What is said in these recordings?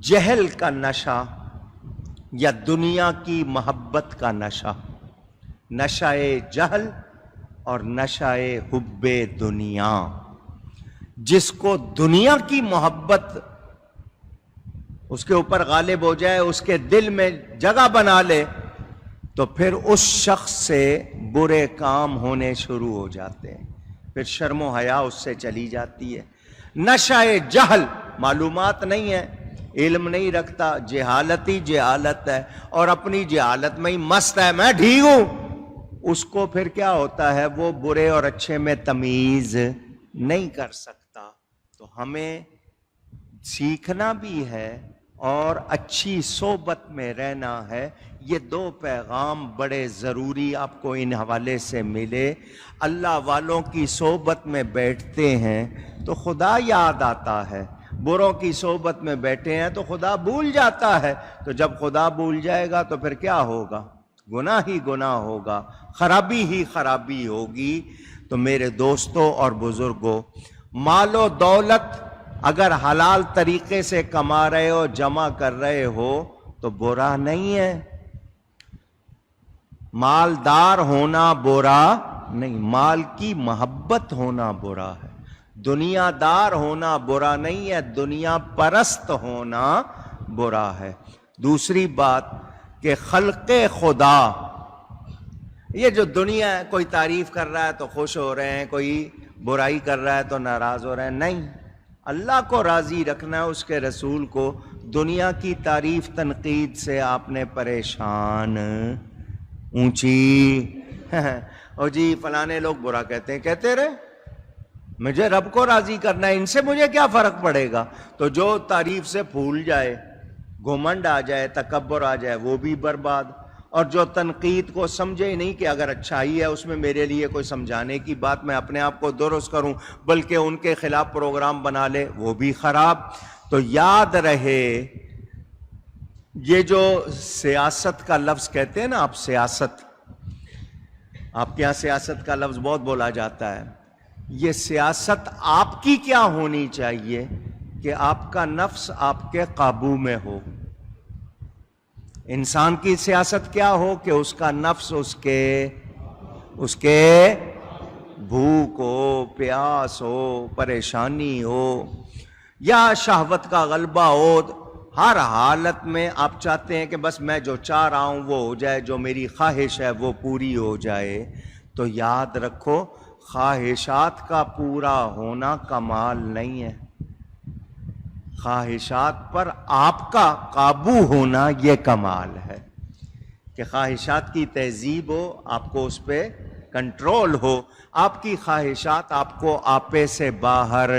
جہل کا نشہ یا دنیا کی محبت کا نشہ، نشہ جہل اور نشہ حب دنیا. جس کو دنیا کی محبت اس کے اوپر غالب ہو جائے، اس کے دل میں جگہ بنا لے، تو پھر اس شخص سے برے کام ہونے شروع ہو جاتے ہیں، پھر شرم و حیا اس سے چلی جاتی ہے. نشہ جہل، معلومات نہیں ہے، علم نہیں رکھتا، جہالت ہی جہالت ہے، اور اپنی جہالت میں ہی مست ہے، میں ٹھیک ہوں. اس کو پھر کیا ہوتا ہے، وہ برے اور اچھے میں تمیز نہیں کر سکتا. تو ہمیں سیکھنا بھی ہے اور اچھی صحبت میں رہنا ہے. یہ دو پیغام بڑے ضروری آپ کو ان حوالے سے ملے. اللہ والوں کی صحبت میں بیٹھتے ہیں تو خدا یاد آتا ہے، بروں کی صحبت میں بیٹھے ہیں تو خدا بھول جاتا ہے. تو جب خدا بھول جائے گا تو پھر کیا ہوگا؟ گناہ ہی گناہ ہوگا، خرابی ہی خرابی ہوگی. تو میرے دوستوں اور بزرگوں، مال و دولت اگر حلال طریقے سے کما رہے ہو، جمع کر رہے ہو تو برا نہیں ہے. مالدار ہونا برا نہیں، مال کی محبت ہونا برا ہے. دنیا دار ہونا برا نہیں ہے، دنیا پرست ہونا برا ہے. دوسری بات کہ خلق خدا، یہ جو دنیا ہے، کوئی تعریف کر رہا ہے تو خوش ہو رہے ہیں، کوئی برائی کر رہا ہے تو ناراض ہو رہے ہیں. نہیں، اللہ کو راضی رکھنا ہے، اس کے رسول کو. دنیا کی تعریف تنقید سے آپ نے پریشان اونچی اور جی فلانے لوگ برا کہتے ہیں، کہتے رہے، مجھے رب کو راضی کرنا ہے، ان سے مجھے کیا فرق پڑے گا. تو جو تعریف سے پھول جائے، گھمنڈ آ جائے، تکبر آ جائے، وہ بھی برباد. اور جو تنقید کو سمجھے ہی نہیں کہ اگر اچھائی ہے اس میں میرے لیے کوئی سمجھانے کی بات، میں اپنے آپ کو درست کروں، بلکہ ان کے خلاف پروگرام بنا لے، وہ بھی خراب. تو یاد رہے، یہ جو سیاست کا لفظ کہتے ہیں نا آپ، سیاست، آپ کے یہاں سیاست کا لفظ بہت بولا جاتا ہے. یہ سیاست آپ کی کیا ہونی چاہیے کہ آپ کا نفس آپ کے قابو میں ہو. انسان کی سیاست کیا ہو کہ اس کا نفس اس کے بھوک ہو، پیاس ہو، پریشانی ہو یا شہوت کا غلبہ ہو. ہر حالت میں آپ چاہتے ہیں کہ بس میں جو چاہ رہا ہوں وہ ہو جائے، جو میری خواہش ہے وہ پوری ہو جائے. تو یاد رکھو، خواہشات کا پورا ہونا کمال نہیں ہے، خواہشات پر آپ کا قابو ہونا یہ کمال ہے. کہ خواہشات کی تہذیب ہو، آپ کو اس پہ کنٹرول ہو، آپ کی خواہشات آپ کو آپے سے باہر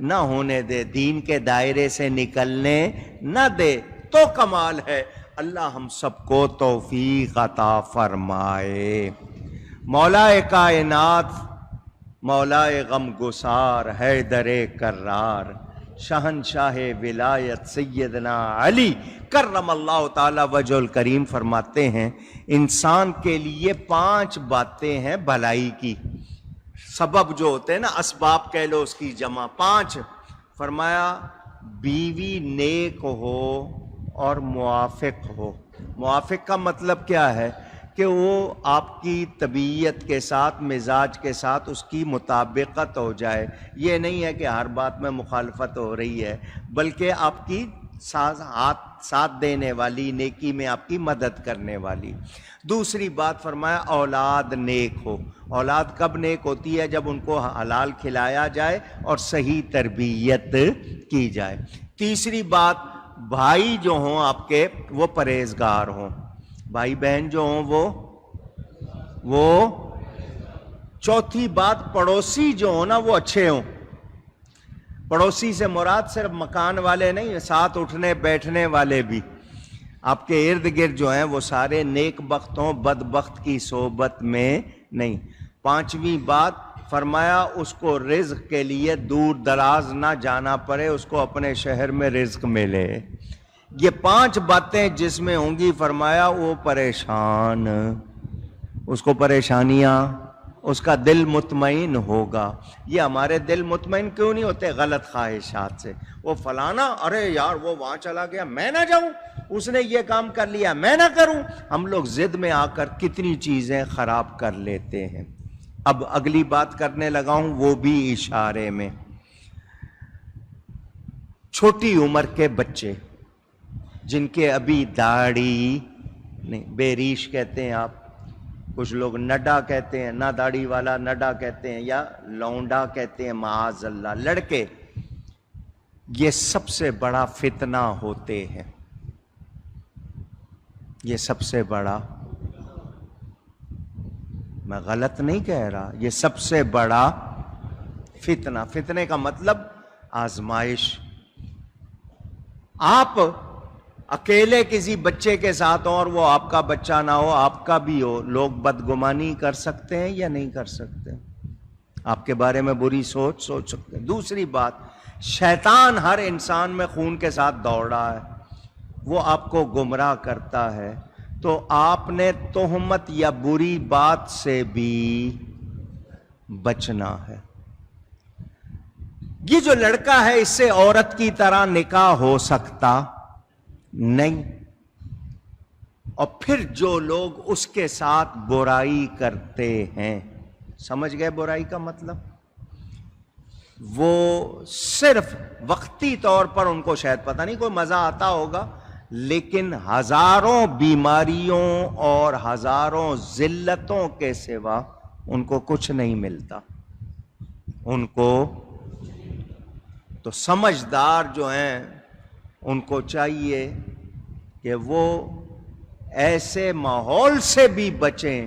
نہ ہونے دے، دین کے دائرے سے نکلنے نہ دے، تو کمال ہے. اللہ ہم سب کو توفیق عطا فرمائے. مولا کائنات، مولا غم گسار، حیدر کرار، شہنشاہ ولایت سیدنا علی کرم اللہ تعالی وجہ الکریم فرماتے ہیں، انسان کے لیے 5 باتیں ہیں بھلائی کی. سبب جو ہوتے ہیں نا، اسباب کہہ لو اس کی جمع، 5. فرمایا بیوی نیک ہو اور موافق ہو. موافق کا مطلب کیا ہے کہ وہ آپ کی طبیعت کے ساتھ، مزاج کے ساتھ اس کی مطابقت ہو جائے. یہ نہیں ہے کہ ہر بات میں مخالفت ہو رہی ہے، بلکہ آپ کی ساتھ دینے والی، نیکی میں آپ کی مدد کرنے والی. دوسری بات فرمایا اولاد نیک ہو. اولاد کب نیک ہوتی ہے؟ جب ان کو حلال کھلایا جائے اور صحیح تربیت کی جائے. تیسری بات، بھائی جو ہوں آپ کے وہ پرہیزگار ہوں، بھائی بہن جو ہوں وہ. چوتھی بات، پڑوسی جو ہوں نا وہ اچھے ہوں. پڑوسی سے مراد صرف مکان والے نہیں، ساتھ اٹھنے بیٹھنے والے بھی، آپ کے ارد گرد جو ہیں وہ سارے نیک بخت ہوں، بد بخت کی صحبت میں نہیں. 5ویں بات فرمایا اس کو رزق کے لیے دور دراز نہ جانا پڑے، اس کو اپنے شہر میں رزق ملے. یہ 5 باتیں جس میں ہوں گی فرمایا وہ پریشان، اس کو پریشانیاں اس کا دل مطمئن ہوگا. یہ ہمارے دل مطمئن کیوں نہیں ہوتے؟ غلط خواہشات سے. وہ فلانا، ارے یار وہ وہاں چلا گیا، میں نہ جاؤں، اس نے یہ کام کر لیا میں نہ کروں. ہم لوگ ضد میں آ کر کتنی چیزیں خراب کر لیتے ہیں. اب اگلی بات کرنے لگا ہوں وہ بھی اشارے میں. چھوٹی عمر کے بچے جن کے ابھی داڑھی نہیں، بے ریش کہتے ہیں آپ، کچھ لوگ نڈا کہتے ہیں، نہ داڑھی والا نڈا کہتے ہیں، یا لونڈا کہتے ہیں، معاذ اللہ. لڑکے یہ سب سے بڑا فتنہ ہوتے ہیں. یہ سب سے بڑا، میں غلط نہیں کہہ رہا، یہ سب سے بڑا فتنہ. فتنے کا مطلب آزمائش. آپ اکیلے کسی بچے کے ساتھ ہو اور وہ آپ کا بچہ نہ ہو، آپ کا بھی ہو، لوگ بدگمانی کر سکتے ہیں یا نہیں کر سکتے؟ آپ کے بارے میں بری سوچ سکتے ہیں. دوسری بات، شیطان ہر انسان میں خون کے ساتھ دوڑ رہا ہے، وہ آپ کو گمراہ کرتا ہے. تو آپ نے تہمت یا بری بات سے بھی بچنا ہے. یہ جو لڑکا ہے اس سے عورت کی طرح نکاح ہو سکتا نہیں. اور پھر جو لوگ اس کے ساتھ برائی کرتے ہیں، سمجھ گئے برائی کا مطلب؟ وہ صرف وقتی طور پر ان کو شاید پتہ نہیں کوئی مزہ آتا ہوگا، لیکن ہزاروں بیماریوں اور ہزاروں ذلتوں کے سوا ان کو کچھ نہیں ملتا. ان کو تو سمجھدار جو ہیں ان کو چاہیے کہ وہ ایسے ماحول سے بھی بچیں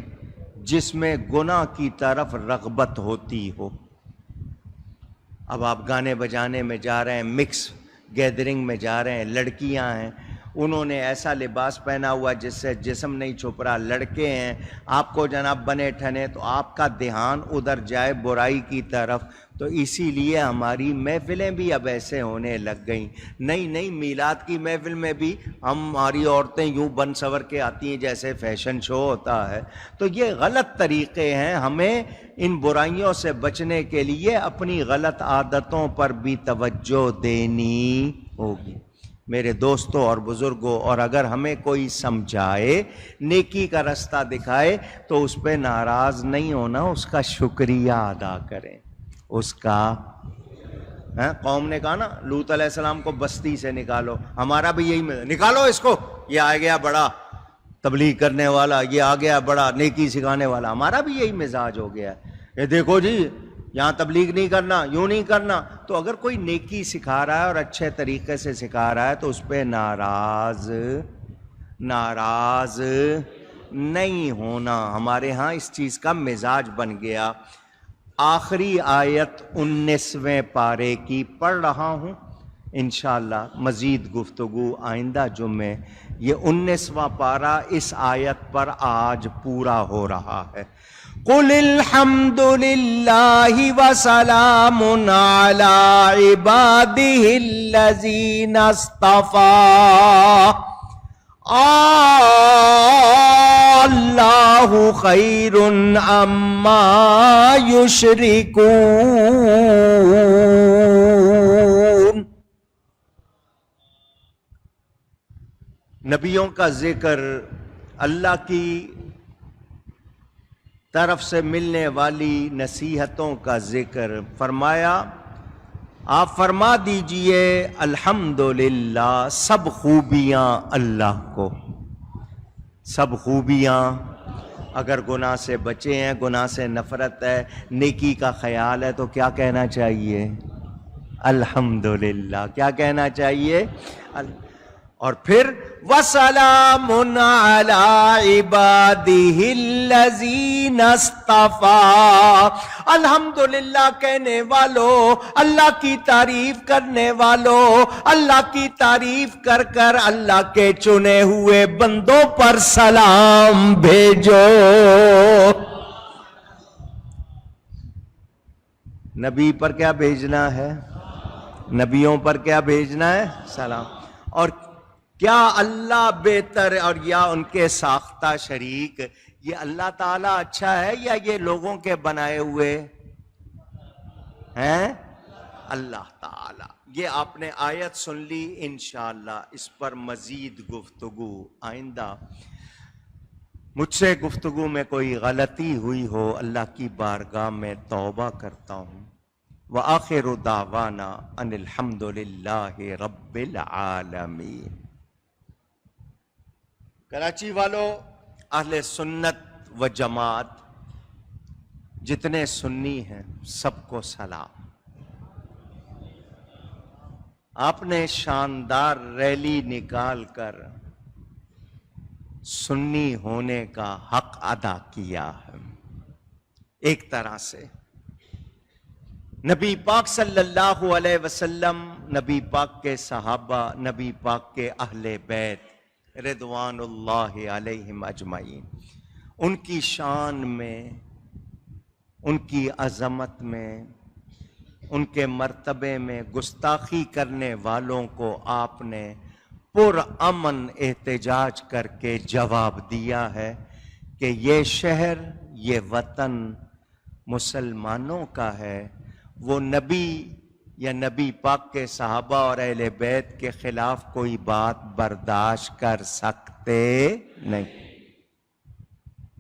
جس میں گناہ کی طرف رغبت ہوتی ہو. اب آپ گانے بجانے میں جا رہے ہیں، مکس گیدرنگ میں جا رہے ہیں، لڑکیاں ہیں، انہوں نے ایسا لباس پہنا ہوا جس سے جسم نہیں چھپ رہا، لڑکے ہیں، آپ کو جناب بنے ٹھنے، تو آپ کا دھیان ادھر جائے برائی کی طرف. تو اسی لیے ہماری محفلیں بھی اب ایسے ہونے لگ گئیں. نہیں میلاد کی محفل میں بھی ہماری عورتیں یوں بن سور کے آتی ہیں جیسے فیشن شو ہوتا ہے. تو یہ غلط طریقے ہیں. ہمیں ان برائیوں سے بچنے کے لیے اپنی غلط عادتوں پر بھی توجہ دینی ہوگی. میرے دوستوں اور بزرگوں، اور اگر ہمیں کوئی سمجھائے، نیکی کا رستہ دکھائے، تو اس پہ ناراض نہیں ہونا، اس کا شکریہ ادا کریں. اس کا قوم نے کہا نا لوط علیہ السلام کو بستی سے نکالو، ہمارا بھی یہی نکالو اس کو، یہ آ گیا بڑا تبلیغ کرنے والا، یہ آ گیا بڑا نیکی سکھانے والا. ہمارا بھی یہی مزاج ہو گیا ہے. یہ دیکھو جی یہاں تبلیغ نہیں کرنا، یوں نہیں کرنا. تو اگر کوئی نیکی سکھا رہا ہے اور اچھے طریقے سے سکھا رہا ہے تو اس پہ ناراض نہیں ہونا. ہمارے ہاں اس چیز کا مزاج بن گیا. آخری آیت 19ویں پارے کی پڑھ رہا ہوں، انشاءاللہ مزید گفتگو آئندہ جمعے. یہ 19واں پارہ اس آیت پر آج پورا ہو رہا ہے. قُلِ الْحَمْدُ لِلَّهِ وَسَلَامٌ عَلَىٰ عِبَادِهِ الَّذِينَ اصْطَفَىٰ اللہ خیر عما یشرکون. نبیوں کا ذکر، اللہ کی طرف سے ملنے والی نصیحتوں کا ذکر. فرمایا آپ فرما دیجئے الحمدللہ، سب خوبیاں اللہ کو، سب خوبیاں. اگر گناہ سے بچے ہیں، گناہ سے نفرت ہے، نیکی کا خیال ہے، تو کیا کہنا چاہیے؟ الحمدللہ. کیا کہنا چاہیے؟ اور پھر وَسَلَامٌ عَلَىٰ عِبَادِهِ الَّذِينَ اصْطَفَىٰ. الحمدللہ کہنے والو، اللہ کی تعریف کرنے والو، اللہ کی تعریف کر کر اللہ کے چنے ہوئے بندوں پر سلام بھیجو. نبی پر کیا بھیجنا ہے؟ نبیوں پر کیا بھیجنا ہے؟ سلام. اور کیا اللہ بہتر اور یا ان کے ساختہ شریک یہ اللہ تعالیٰ اچھا ہے یا یہ لوگوں کے بنائے ہوئے ہیں؟ اللہ تعالیٰ. یہ آپ نے آیت سن لی، انشاءاللہ اس پر مزید گفتگو آئندہ. مجھ سے گفتگو میں کوئی غلطی ہوئی ہو اللہ کی بارگاہ میں توبہ کرتا ہوں. وآخر دعوانا ان الحمد للہ رب العالمین. کراچی والو، اہل سنت و جماعت، جتنے سنی ہیں سب کو سلام. آپ نے شاندار ریلی نکال کر سنی ہونے کا حق ادا کیا ہے. ایک طرح سے نبی پاک صلی اللہ علیہ وسلم، نبی پاک کے صحابہ، نبی پاک کے اہل بیت رضوان اللہ علیہم اجمعین، ان کی شان میں، ان کی عظمت میں، ان کے مرتبے میں گستاخی کرنے والوں کو آپ نے پرامن احتجاج کر کے جواب دیا ہے کہ یہ شہر، یہ وطن مسلمانوں کا ہے. وہ نبی یا نبی پاک کے صحابہ اور اہل بیت کے خلاف کوئی بات برداشت کر سکتے نہیں.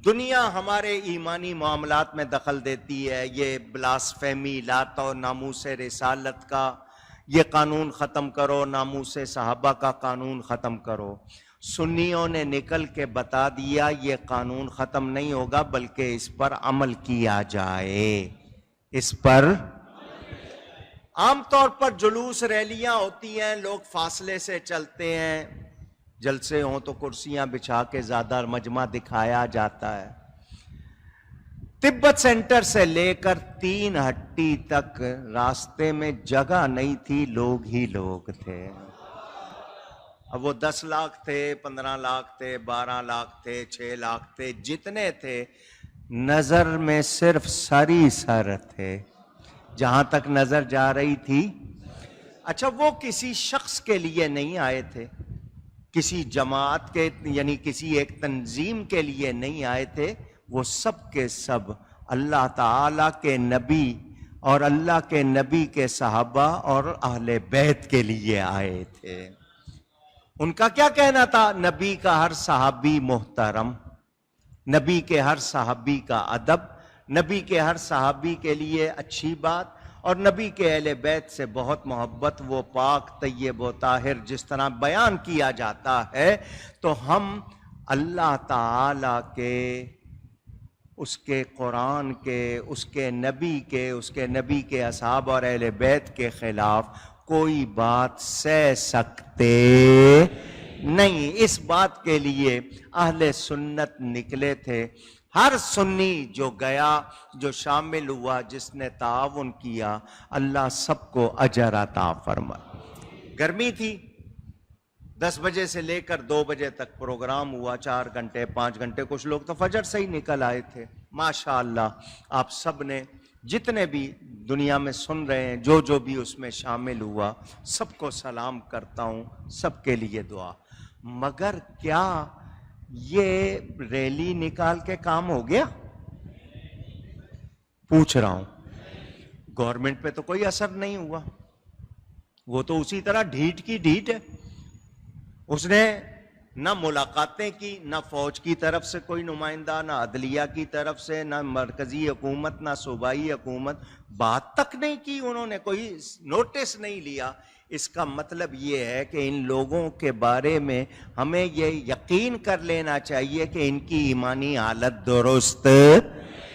دنیا ہمارے ایمانی معاملات میں دخل دیتی ہے. یہ بلاسفیمی، لات و ناموس رسالت کا یہ قانون ختم کرو، ناموس صحابہ کا قانون ختم کرو. سنیوں نے نکل کے بتا دیا یہ قانون ختم نہیں ہوگا بلکہ اس پر عمل کیا جائے. اس پر عام طور پر جلوس ریلیاں ہوتی ہیں، لوگ فاصلے سے چلتے ہیں، جلسے ہوں تو کرسیاں بچھا کے زیادہ مجمع دکھایا جاتا ہے. تبت سینٹر سے لے کر 3 ہٹی تک راستے میں جگہ نہیں تھی، لوگ ہی لوگ تھے. اب وہ 10 لاکھ تھے، 15 لاکھ تھے، 12 لاکھ تھے، 6 لاکھ تھے، جتنے تھے نظر میں صرف سر ہی سر تھے جہاں تک نظر جا رہی تھی. اچھا، وہ کسی شخص کے لیے نہیں آئے تھے، کسی جماعت کے یعنی کسی ایک تنظیم کے لیے نہیں آئے تھے. وہ سب کے سب اللہ تعالیٰ کے نبی اور اللہ کے نبی کے صحابہ اور اہل بیت کے لیے آئے تھے. ان کا کیا کہنا تھا؟ نبی کا ہر صحابی محترم، نبی کے ہر صحابی کا ادب، نبی کے ہر صحابی کے لیے اچھی بات، اور نبی کے اہل بیت سے بہت محبت. وہ پاک، طیب و طاہر جس طرح بیان کیا جاتا ہے، تو ہم اللہ تعالی کے، اس کے قرآن کے، اس کے نبی کے اصحاب اور اہل بیت کے خلاف کوئی بات سہ سکتے نہیں. اس بات کے لیے اہل سنت نکلے تھے. ہر سنی جو گیا، جو شامل ہوا، جس نے تعاون کیا، اللہ سب کو اجر عطا فرمائے. گرمی تھی، 10 بجے سے لے کر 2 بجے تک پروگرام ہوا، 4 گھنٹے 5 گھنٹے. کچھ لوگ تو فجر سے ہی نکل آئے تھے. ماشاءاللہ آپ سب نے، جتنے بھی دنیا میں سن رہے ہیں، جو بھی اس میں شامل ہوا، سب کو سلام کرتا ہوں، سب کے لیے دعا. مگر کیا یہ ریلی نکال کے کام ہو گیا؟ پوچھ رہا ہوں. گورنمنٹ پہ تو کوئی اثر نہیں ہوا، وہ تو اسی طرح ڈھیٹ کی ڈھیٹ ہے. اس نے نہ ملاقاتیں کی، نہ فوج کی طرف سے کوئی نمائندہ، نہ عدلیہ کی طرف سے، نہ مرکزی حکومت، نہ صوبائی حکومت، بات تک نہیں کی. انہوں نے کوئی نوٹس نہیں لیا. اس کا مطلب یہ ہے کہ ان لوگوں کے بارے میں ہمیں یہ یقین کر لینا چاہیے کہ ان کی ایمانی حالت درست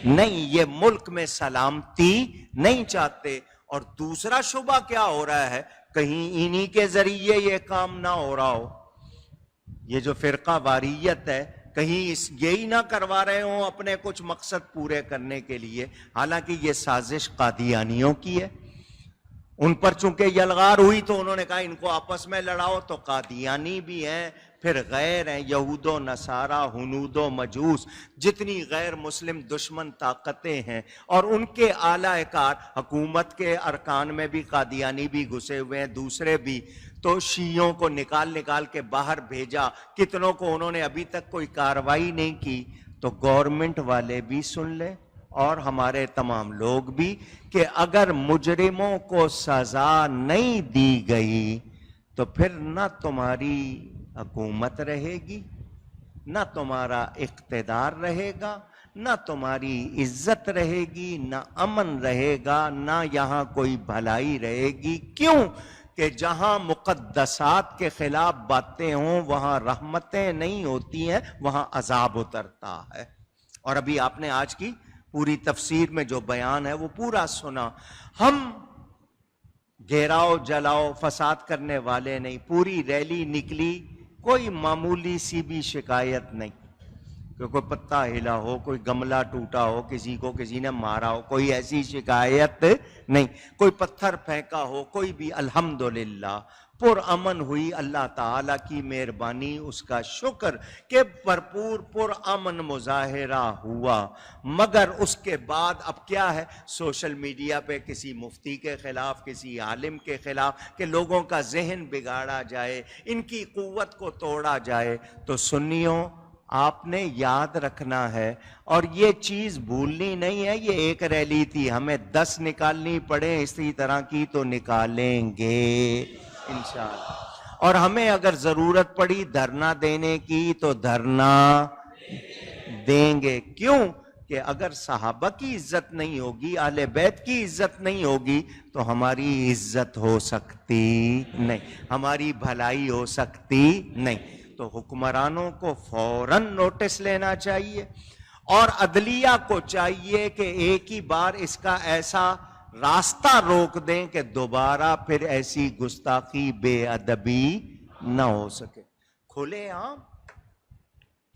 نہیں، یہ ملک میں سلامتی نہیں چاہتے. اور دوسرا شبہ کیا ہو رہا ہے، کہیں انہی کے ذریعے یہ کام نہ ہو رہا ہو. یہ جو فرقہ واریت ہے، کہیں یہی نہ کروا رہے ہوں اپنے کچھ مقصد پورے کرنے کے لیے. حالانکہ یہ سازش قادیانیوں کی ہے. ان پر چونکہ یلغار ہوئی تو انہوں نے کہا ان کو آپس میں لڑاؤ. تو قادیانی بھی ہیں، پھر غیر ہیں، یہود و نصارہ، ہنود و مجوس، جتنی غیر مسلم دشمن طاقتیں ہیں، اور ان کے اعلی کار حکومت کے ارکان میں بھی قادیانی بھی گھسے ہوئے ہیں، دوسرے بھی. تو شیعوں کو نکال کے باہر بھیجا. کتنوں کو انہوں نے ابھی تک کوئی کاروائی نہیں کی. تو گورنمنٹ والے بھی سن لیں اور ہمارے تمام لوگ بھی کہ اگر مجرموں کو سزا نہیں دی گئی تو پھر نہ تمہاری حکومت رہے گی، نہ تمہارا اقتدار رہے گا، نہ تمہاری عزت رہے گی، نہ امن رہے گا، نہ یہاں کوئی بھلائی رہے گی۔ کیوں کہ جہاں مقدسات کے خلاف باتیں ہوں وہاں رحمتیں نہیں ہوتی ہیں، وہاں عذاب اترتا ہے۔ اور ابھی آپ نے آج کی پوری تفسیر میں جو بیان ہے وہ پورا سنا۔ ہم گھیراؤ جلاؤ فساد کرنے والے نہیں، پوری ریلی نکلی، کوئی معمولی سی بھی شکایت نہیں کہ کوئی پتا ہلا ہو، کوئی گملہ ٹوٹا ہو، کسی کو کسی نے مارا ہو، کوئی ایسی شکایت نہیں، کوئی پتھر پھینکا ہو، کوئی بھی۔ الحمدللہ پر امن ہوئی، اللہ تعالیٰ کی مہربانی، اس کا شکر کہ بھرپور پر امن مظاہرہ ہوا۔ مگر اس کے بعد اب کیا ہے، سوشل میڈیا پہ کسی مفتی کے خلاف، کسی عالم کے خلاف، کہ لوگوں کا ذہن بگاڑا جائے، ان کی قوت کو توڑا جائے۔ تو سنیوں، آپ نے یاد رکھنا ہے اور یہ چیز بھولنی نہیں ہے، یہ ایک ریلی تھی، ہمیں 10 نکالنی پڑے اسی طرح کی تو نکالیں گے انشاءاللہ۔ اور ہمیں اگر ضرورت پڑی دھرنا دینے کی تو دھرنا دیں گے۔ کیوں کہ اگر صحابہ کی عزت نہیں ہوگی، اہل بیت کی عزت نہیں ہوگی تو ہماری عزت ہو سکتی نہیں، ہماری بھلائی ہو سکتی نہیں۔ تو حکمرانوں کو فوراً نوٹس لینا چاہیے اور عدلیہ کو چاہیے کہ ایک ہی بار اس کا ایسا راستہ روک دیں کہ دوبارہ پھر ایسی گستاخی بے ادبی نہ ہو سکے۔ کھلے عام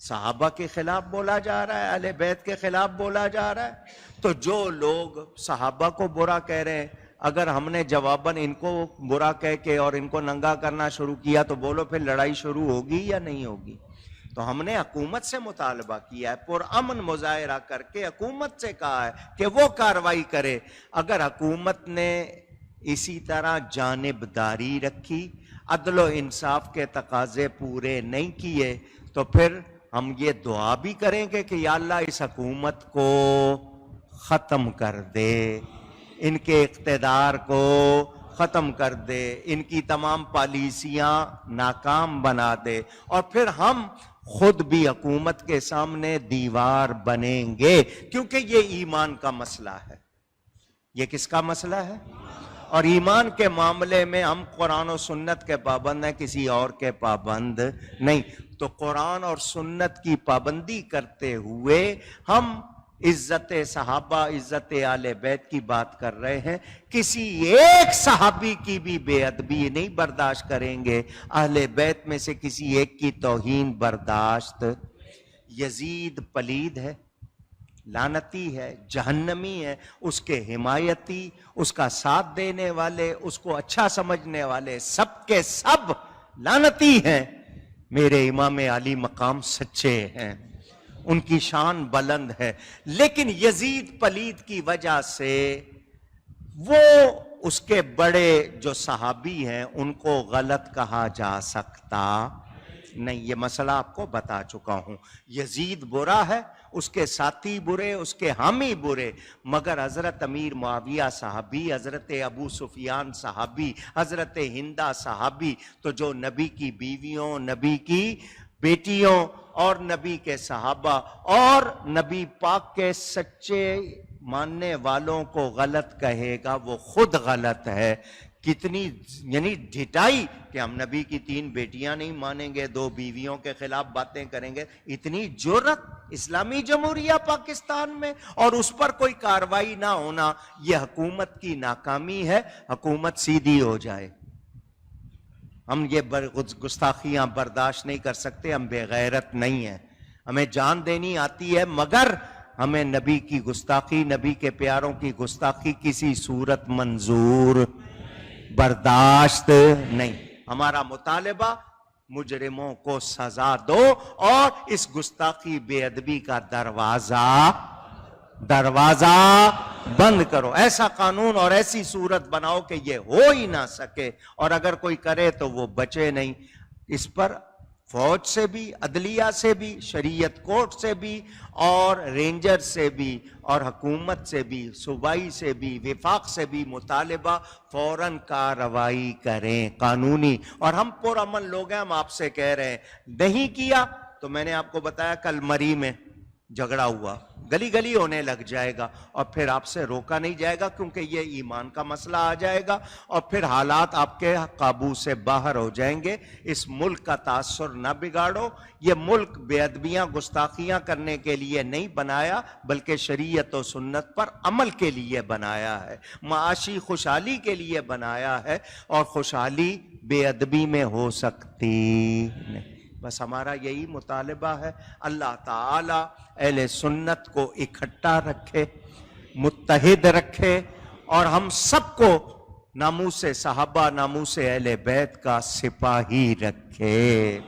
صحابہ کے خلاف بولا جا رہا ہے، اہل بیت کے خلاف بولا جا رہا ہے، تو جو لوگ صحابہ کو برا کہہ رہے ہیں، اگر ہم نے جواباً ان کو برا کہہ کے اور ان کو ننگا کرنا شروع کیا تو بولو پھر لڑائی شروع ہوگی یا نہیں ہوگی؟ تو ہم نے حکومت سے مطالبہ کیا ہے، پر امن مظاہرہ کر کے حکومت سے کہا ہے کہ وہ کارروائی کرے۔ اگر حکومت نے اسی طرح جانبداری رکھی، عدل و انصاف کے تقاضے پورے نہیں کیے، تو پھر ہم یہ دعا بھی کریں گے کہ یا اللہ اس حکومت کو ختم کر دے، ان کے اقتدار کو ختم کر دے، ان کی تمام پالیسیاں ناکام بنا دے، اور پھر ہم خود بھی حکومت کے سامنے دیوار بنیں گے، کیونکہ یہ ایمان کا مسئلہ ہے۔ یہ کس کا مسئلہ ہے؟ اور ایمان کے معاملے میں ہم قرآن و سنت کے پابند ہیں، کسی اور کے پابند نہیں۔ تو قرآن اور سنت کی پابندی کرتے ہوئے ہم عزت صحابہ، عزت آل بیت کی بات کر رہے ہیں، کسی ایک صحابی کی بھی بے ادبی نہیں برداشت کریں گے، اہل بیت میں سے کسی ایک کی توہین برداشت۔ یزید پلید ہے، لعنتی ہے، جہنمی ہے، اس کے حمایتی، اس کا ساتھ دینے والے، اس کو اچھا سمجھنے والے سب کے سب لعنتی ہیں۔ میرے امام علی مقام سچے ہیں، ان کی شان بلند ہے، لیکن یزید پلید کی وجہ سے وہ اس کے بڑے جو صحابی ہیں ان کو غلط کہا جا سکتا نہیں۔ یہ مسئلہ آپ کو بتا چکا ہوں۔ یزید برا ہے، اس کے ساتھی برے، اس کے حامی برے، مگر حضرت امیر معاویہ صحابی، حضرت ابو سفیان صحابی، حضرت ہندہ صحابی، تو جو نبی کی بیویوں، نبی کی بیٹیوں اور نبی کے صحابہ اور نبی پاک کے سچے ماننے والوں کو غلط کہے گا وہ خود غلط ہے۔ کتنی یعنی ڈھٹائی کہ ہم نبی کی 3 بیٹیاں نہیں مانیں گے، 2 بیویوں کے خلاف باتیں کریں گے، اتنی جرأت اسلامی جمہوریہ پاکستان میں، اور اس پر کوئی کارروائی نہ ہونا، یہ حکومت کی ناکامی ہے۔ حکومت سیدھی ہو جائے، ہم یہ گستاخیاں برداشت نہیں کر سکتے، ہم بے غیرت نہیں ہیں، ہمیں جان دینی آتی ہے، مگر ہمیں نبی کی گستاخی، نبی کے پیاروں کی گستاخی کسی صورت منظور برداشت نہیں۔ ہمارا مطالبہ مجرموں کو سزا دو اور اس گستاخی بے ادبی کا دروازہ بند کرو، ایسا قانون اور ایسی صورت بناؤ کہ یہ ہو ہی نہ سکے، اور اگر کوئی کرے تو وہ بچے نہیں۔ اس پر فوج سے بھی، عدلیہ سے بھی، شریعت کورٹ سے بھی، اور رینجر سے بھی، اور حکومت سے بھی، صوبائی سے بھی، وفاق سے بھی مطالبہ فوراً کارروائی کریں قانونی. اور ہم پرامن لوگ ہیں، ہم آپ سے کہہ رہے ہیں نہیں کیا تو میں نے آپ کو بتایا کل مری میں جھگڑا ہوا، گلی گلی ہونے لگ جائے گا، اور پھر آپ سے روکا نہیں جائے گا کیونکہ یہ ایمان کا مسئلہ آ جائے گا، اور پھر حالات آپ کے قابو سے باہر ہو جائیں گے. اس ملک کا تاثر نہ بگاڑو. یہ ملک بے ادبیاں گستاخیاں کرنے کے لیے نہیں بنایا بلکہ شریعت و سنت پر عمل کے لیے بنایا ہے، معاشی خوشحالی کے لیے بنایا ہے، اور خوشحالی بے ادبی میں ہو سکتی نہیں. بس ہمارا یہی مطالبہ ہے. اللہ تعالی اہل سنت کو اکٹھا رکھے، متحد رکھے، اور ہم سب کو ناموس صحابہ، ناموس اہل بیت کا سپاہی رکھے.